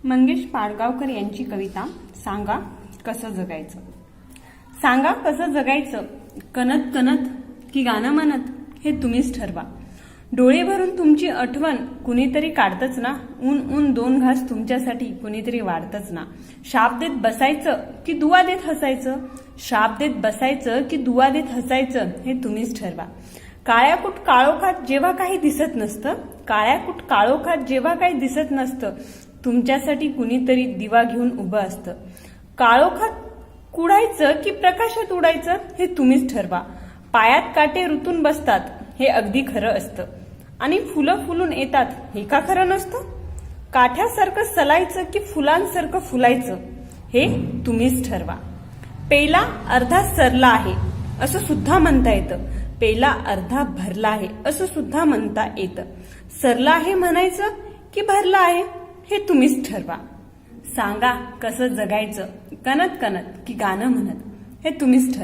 मंगेश पाडगावकर यांची कविता सांगा कसं जगायचं। सांगा कसं जगायचं, कणत कणत की गाणं म्हणत हे तुम्हीच ठरवा। डोळे भरून तुमची आठवण कुणीतरी काढतच ना, ऊन ऊन दोन घास तुमच्यासाठी कुणीतरी वाढतच ना। शाप देत बसायचं की दुवा देत हसायचं, शाप देत बसायचं की दुवा देत हसायचं हे तुम्हीच ठरवा। काळ्याकुट काळोखात जेव्हा काही दिसत नसतं, काळ्याकुट काळोखात जेव्हा काही दिसत नसतं, तुमच्यासाठी कुणीतरी दिवा घेऊन उभं असतं। काळोखात कुडायचं की प्रकाशात उडायचं हे तुम्हीच ठरवा। पायात काटे रुतून बसतात हे अगदी खरं असतं, आणि फुलं फुलून येतात हे का खरं नसतं। काठ्यासारखं सलायचं की फुलांसारखं फुलायचं हे तुम्हीच ठरवा। पेला अर्धा सरला आहे असं सुद्धा म्हणता येतं, पेला अर्धा भरला आहे असं सुद्धा म्हणता येतं। सरला आहे म्हणायचं की भरला आहे हे तुम्हीच ठरवा। सांगा कसं जगायचं, कणत कणत की गाणं म्हणत हे तुम्हीच ठरवा।